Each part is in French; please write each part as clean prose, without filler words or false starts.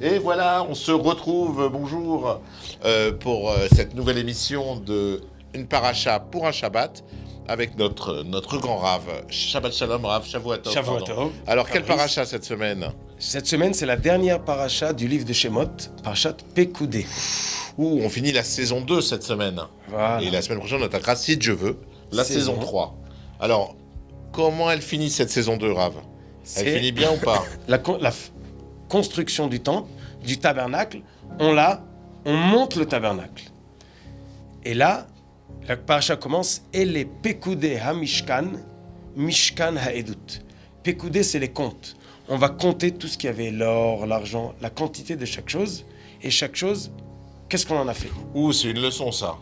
Et voilà, on se retrouve, bonjour, pour cette nouvelle émission de Une Paracha pour un Shabbat, avec notre grand Rav, Shabbat Shalom, Rav Shavuot Tov. Shavuot Tov. Alors, quelle paracha cette semaine? Cette semaine, c'est la dernière paracha du livre de Shemot, parachat Pekoudé. Ouh, on finit la saison 2 cette semaine. Voilà. Et la semaine prochaine, on attaquera, si Dieu veut, la saison 3. Alors, comment elle finit cette saison 2, Rav? Elle finit bien ou pas? La construction du temple, du tabernacle, on monte le tabernacle. Et là, la paracha commence, et les Pekoudé ha-Mishkan, Mishkan ha-Edut. Pekoudé, c'est les comptes. On va compter tout ce qu'il y avait, l'or, l'argent, la quantité de chaque chose. Et chaque chose, qu'est-ce qu'on en a fait? Ouh, c'est une leçon, ça.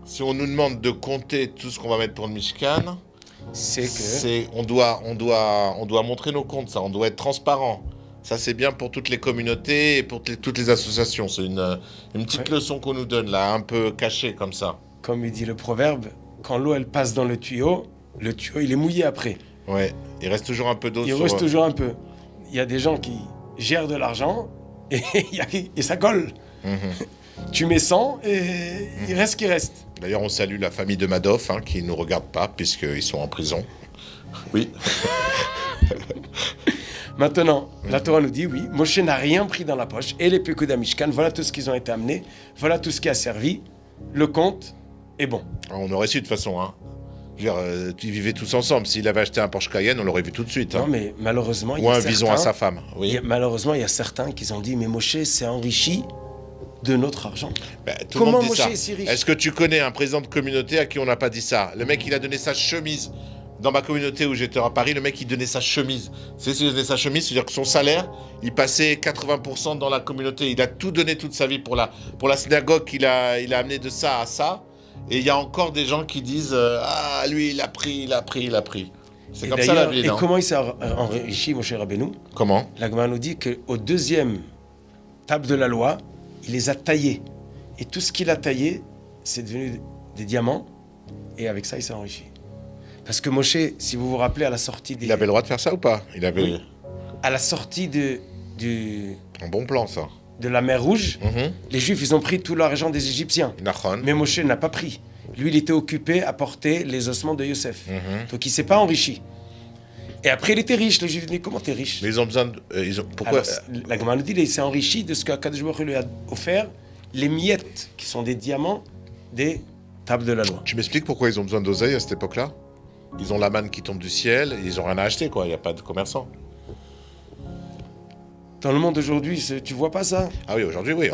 Si on nous demande de compter tout ce qu'on va mettre pour le Mishkan, on doit montrer nos comptes, ça. On doit être transparent. Ça, c'est bien pour toutes les communautés et pour toutes les associations. C'est une petite leçon qu'on nous donne, là, un peu cachée, comme ça. Comme il dit le proverbe, quand l'eau, elle passe dans le tuyau, il est mouillé après. Ouais, il reste toujours un peu d'eau. Il reste toujours un peu. Il y a des gens qui gèrent de l'argent et ça colle. Mm-hmm. Tu mets 100 et il reste ce qui reste. D'ailleurs, on salue la famille de Madoff, qui ne nous regarde pas, puisqu'ils sont en prison. Oui. Maintenant, la Torah nous dit, oui, Moshe n'a rien pris dans la poche, et les Pekoudé Mishkan, voilà tout ce qu'ils ont été amenés, voilà tout ce qui a servi, le compte est bon. Alors, on aurait su de toute façon, Je veux dire, ils vivaient tous ensemble. S'il avait acheté un Porsche Cayenne, on l'aurait vu tout de suite. Non, mais malheureusement, ou un Vison à sa femme, oui. Malheureusement, il y a certains qui ont dit, mais Moshe s'est enrichi de notre argent. Comment Moshe est si riche? Est-ce que tu connais un président de communauté à qui on n'a pas dit ça? Le mec, il a donné sa chemise. Dans ma communauté où j'étais à Paris, le mec, il donnait sa chemise. C'est s'il donnait sa chemise, c'est-à-dire que son salaire, il passait 80% dans la communauté. Il a tout donné toute sa vie pour la synagogue qu'il a amené de ça à ça. Et il y a encore des gens qui disent ah, lui, il a pris. C'est comme ça la vie, non? Et comment il s'est enrichi, Moshe Rabbeinu? Comment? La Gemara nous dit qu'au deuxième table de la loi, il les a taillés. Et tout ce qu'il a taillé, c'est devenu des diamants. Et avec ça, il s'est enrichi. Parce que Moshe, si vous vous rappelez, à la sortie des... Il avait le droit de faire ça ou pas? Oui. À la sortie Un bon plan, ça. De la mer Rouge, les Juifs, ils ont pris tout l'argent des Égyptiens. Mais Moshe n'a pas pris. Lui, il était occupé à porter les ossements de Yosef. Donc, il ne s'est pas enrichi. Et après, il était riche. Les Juifs disent, mais comment t'es riche? Mais ils ont besoin de... Pourquoi? Alors, la Gemara nous dit, il s'est enrichi de ce qu'Akadosh Baruch Hu lui a offert, les miettes, qui sont des diamants des tables de la loi. Tu m'expliques pourquoi ils ont besoin d'oseille à cette époque-là? Ils ont la manne qui tombe du ciel, ils n'ont rien à acheter, quoi. Il n'y a pas de commerçants. Dans le monde d'aujourd'hui, tu vois pas ça? Ah oui, aujourd'hui, oui,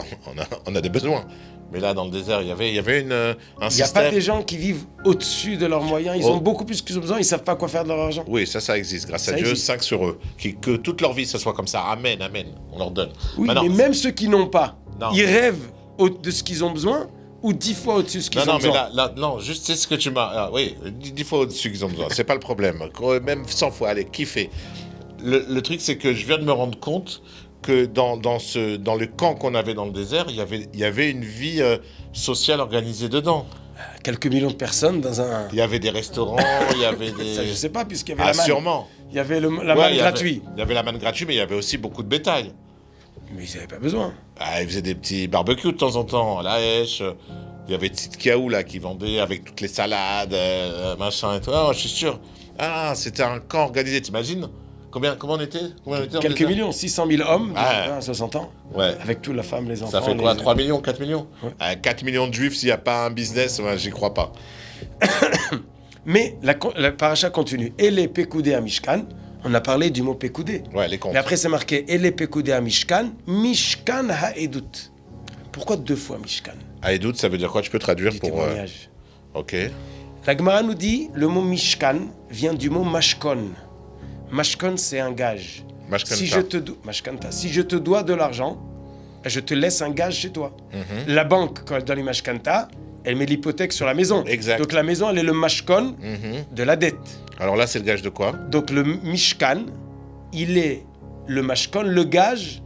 on a des besoins. Mais là, dans le désert, il y avait un système... Il n'y a pas des gens qui vivent au-dessus de leurs moyens. Ils ont beaucoup plus qu'ils ont besoin, ils ne savent pas quoi faire de leur argent. Oui, ça existe. Grâce à Dieu, 5 sur eux. Que toute leur vie, ça soit comme ça. Amen, amen. On leur donne. Oui, mais même ceux qui n'ont pas, ils rêvent de ce qu'ils ont besoin ou 10 fois au-dessus de ce qu'ils ont besoin. Non, juste c'est ce que tu m'as... oui, 10 fois au-dessus qu'ils ont besoin. C'est pas le problème. Même 100 fois, allez, kiffez. Le truc, c'est que je viens de me rendre compte que dans le camp qu'on avait dans le désert, il y avait une vie sociale organisée dedans. Quelques millions de personnes dans un... Il y avait des restaurants, il y avait des... Ça, je sais pas, puisqu'il y avait la manne. Sûrement. Il y avait la manne gratuite. Il y avait la manne gratuite, mais il y avait aussi beaucoup de bétail. Mais ils n'avaient pas besoin. Ils faisaient des petits barbecues de temps en temps, à la Hèche. Il y avait Tzidkiaou là qui vendait avec toutes les salades, machin et tout. Ah, je suis sûr. Ah, c'était un camp organisé, t'imagines? Comment on était? Quelques millions, 600 000 hommes, à 60 ans. Ouais. Avec toute la femme, les enfants. Ça fait quoi, 3 millions, 4 millions? 4 millions de juifs, s'il n'y a pas un business, j'y crois pas. Mais la paracha continue. Et les Pekoudé à Mishkan, on a parlé du mot Pekoudé. Ouais, les comptes. Mais après, c'est marqué et les Pekoudé à Mishkan, Mishkan ha-Edut. Pourquoi 2 fois Mishkan? Ha-Edut, ça veue dire quoi? Tu peux traduire du pour... témoignage. Ok. La Gemara nous dit, le mot Mishkan vient du mot Mashkon. Mashkon, c'est un gage. Mashkanta. Si je te dois de l'argent, je te laisse un gage chez toi. La banque, quand elle donne une mashkanta, elle met l'hypothèque sur la maison. Exact. Donc la maison, elle est le mashkon de la dette. Alors là, c'est le gage de quoi? Donc le mishkan, il est le mashkon, le gage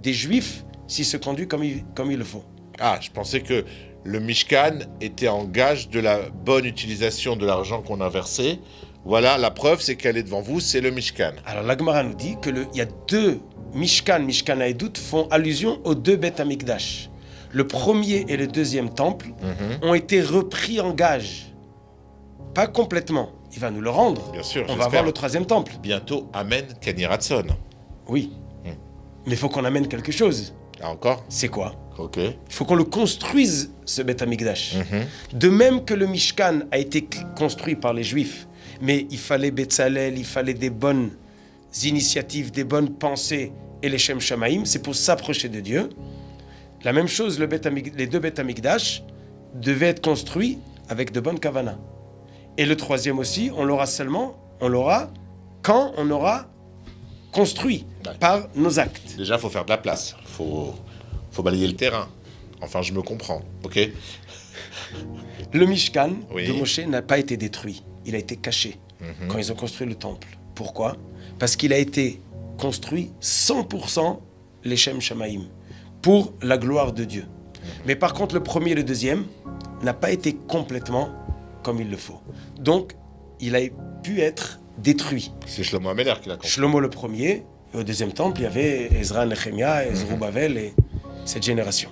des juifs s'ils se conduisent comme il le faut. Ah, je pensais que le Mishkan était en gage de la bonne utilisation de l'argent qu'on a versé. Voilà, la preuve, c'est qu'elle est devant vous, c'est le Mishkan. Alors, la Gemara nous dit qu'il y a deux Mishkan, Mishkan Haedut font allusion aux deux Beth Amikdash. Le premier et le deuxième temple ont été repris en gage. Pas complètement. Il va nous le rendre. Bien sûr, On va j'espère. avoir le troisième temple. Bientôt, Amen, Kenny Ratson. Oui. Mais il faut qu'on amène quelque chose. Ah, encore? C'est quoi? Ok. Il faut qu'on le construise, ce Beth Amikdash. De même que le Mishkan a été construit par les Juifs, mais il fallait Betzalel, il fallait des bonnes initiatives, des bonnes pensées et les Shem Shamaim, c'est pour s'approcher de Dieu. La même chose, les deux Beth Amikdash devaient être construits avec de bonnes kavanas. Et le troisième aussi, on l'aura quand on aura construit par nos actes. Déjà, il faut faire de la place. Faut balayer le terrain. Enfin, je me comprends, ok? Le Mishkan Oui. de Moshe n'a pas été détruit. Il a été caché quand ils ont construit le temple. Pourquoi? Parce qu'il a été construit 100% les Shem Shamaim, pour la gloire de Dieu. Mais par contre, le premier et le deuxième n'a pas été complètement comme il le faut. Donc, il a pu être détruit. C'est Shlomo Ameler qui l'a construit. Shlomo le premier, et au deuxième temple, il y avait Ezra, Nehemia, et Zerubbabel et cette génération.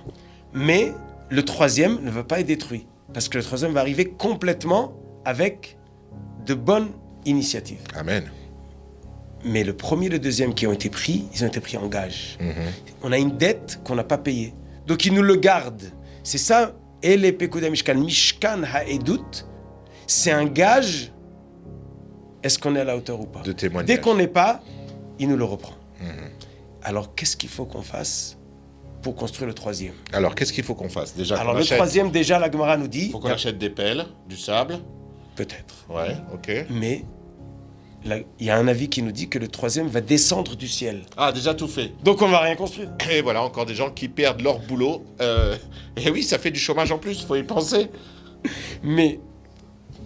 Mais le troisième ne va pas être détruit, parce que le troisième va arriver complètement avec de bonnes initiatives. Amen. Mais le premier et le deuxième qui ont été pris, ils ont été pris en gage. On a une dette qu'on n'a pas payée. Donc ils nous le gardent. C'est ça, et les Pekudei Mishkan, Mishkan Haedut, c'est un gage. Est-ce qu'on est à la hauteur ou pas? De témoignage. Dès qu'on n'est pas, il nous le reprend. Alors qu'est-ce qu'il faut qu'on fasse pour construire le troisième? Alors, qu'est-ce qu'il faut qu'on fasse? Déjà, Alors qu'on le achète... troisième, déjà, la Gemara nous dit... faut qu'on achète des pelles, du sable. Peut-être. Ouais, ok. Mais il y a un avis qui nous dit que le troisième va descendre du ciel. Ah, déjà tout fait. Donc on va rien construire. Et voilà, encore des gens qui perdent leur boulot. Et oui, ça fait du chômage en plus, faut y penser. Mais,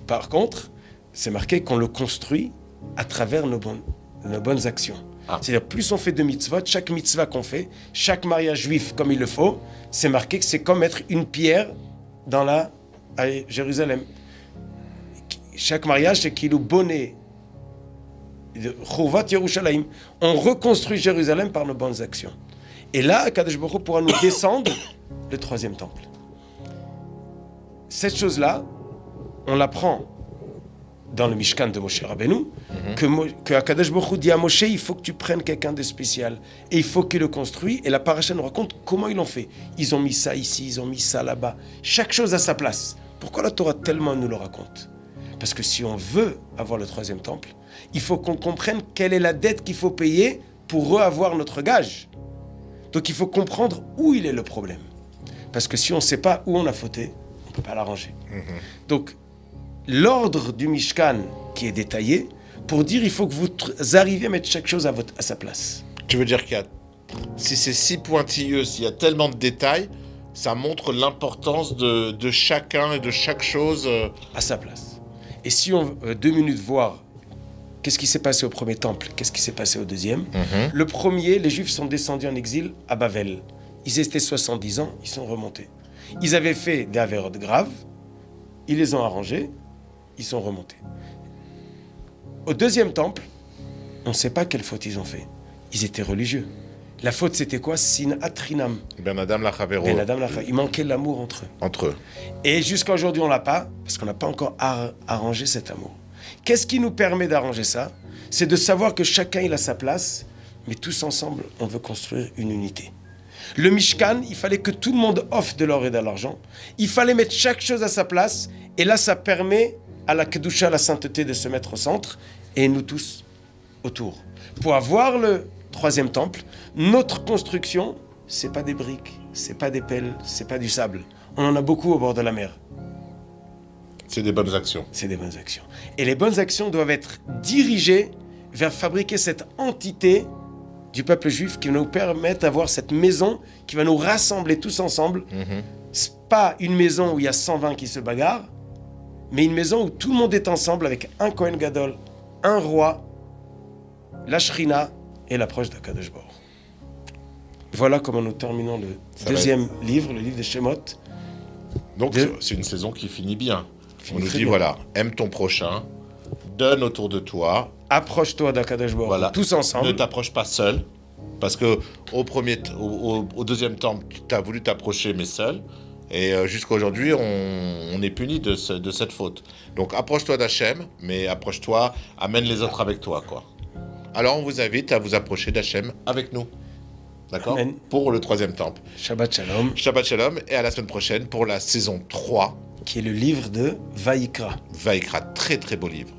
par contre, c'est marqué qu'on le construit à travers nos bonnes actions. Ah. C'est-à-dire, plus on fait de mitzvot, chaque mitzvah qu'on fait, chaque mariage juif comme il le faut, c'est marqué que c'est comme mettre une pierre à Jérusalem. Chaque mariage, c'est qu'il est bonnet. Chouvat Yerushalayim. On reconstruit Jérusalem par nos bonnes actions. Et là, Kadosh Baruch Hu pourra nous descendre le troisième temple. Cette chose-là, on l'apprend dans le Mishkan de Moshe Rabbeinu, que Akadosh Baruch Hu dit à Moshe, il faut que tu prennes quelqu'un de spécial, et il faut qu'il le construise, et la paracha nous raconte comment ils l'ont fait. Ils ont mis ça ici, ils ont mis ça là-bas, chaque chose à sa place. Pourquoi la Torah tellement nous le raconte? Parce que si on veut avoir le troisième temple, il faut qu'on comprenne quelle est la dette qu'il faut payer pour reavoir notre gage. Donc il faut comprendre où il est le problème. Parce que si on ne sait pas où on a fauté, on ne peut pas l'arranger. Donc, l'ordre du Mishkan qui est détaillé, pour dire il faut que vous arriviez à mettre chaque chose à sa place. Tu veux dire si c'est si pointilleux, s'il y a tellement de détails, ça montre l'importance de chacun et de chaque chose. À sa place. Et si on veut 2 minutes voir qu'est-ce qui s'est passé au premier temple, qu'est-ce qui s'est passé au deuxième, le premier, les Juifs sont descendus en exil à Bavel. Ils étaient 70 ans, ils sont remontés. Ils avaient fait des avérotes graves, ils les ont arrangés, ils sont remontés. Au deuxième temple, on ne sait pas quelle faute ils ont fait. Ils étaient religieux. La faute, c'était quoi? Sin atrinam. Ben Adam Lachavero. Il manquait l'amour entre eux. Et jusqu'à aujourd'hui, on l'a pas, parce qu'on n'a pas encore arrangé cet amour. Qu'est-ce qui nous permet d'arranger ça? C'est de savoir que chacun il a sa place, mais tous ensemble, on veut construire une unité. Le Mishkan, il fallait que tout le monde offre de l'or et de l'argent. Il fallait mettre chaque chose à sa place, et là, ça permet à la Kedusha, à la sainteté, de se mettre au centre, et nous tous autour. Pour avoir le troisième temple, notre construction, c'est pas des briques, c'est pas des pelles, c'est pas du sable. On en a beaucoup au bord de la mer. C'est des bonnes actions. C'est des bonnes actions. Et les bonnes actions doivent être dirigées vers fabriquer cette entité du peuple juif qui va nous permettre d'avoir cette maison qui va nous rassembler tous ensemble. C'est pas une maison où il y a 120 qui se bagarrent, mais une maison où tout le monde est ensemble avec un Kohen Gadol, un roi, la Shrina et l'approche d'Akadosh Baruch. Voilà comment nous terminons le deuxième livre, le livre de Shemot. Donc c'est une saison qui finit bien. On nous dit bien. voilà, aime ton prochain, donne autour de toi. Approche-toi d'Akadosh Baruch, Voilà. tous ensemble. Ne t'approche pas seul. Parce que au deuxième temple, tu as voulu t'approcher, mais seul. Et jusqu'à aujourd'hui, on est puni de cette faute. Donc approche-toi d'Hachem, mais approche-toi, amène les autres avec toi, quoi. Alors on vous invite à vous approcher d'Hachem avec nous. D'accord ? Amen. Pour le troisième temple. Shabbat Shalom, Shabbat Shalom, et à la semaine prochaine pour la saison 3. qui est le livre de Vaïkra. Vaikra, très très beau livre.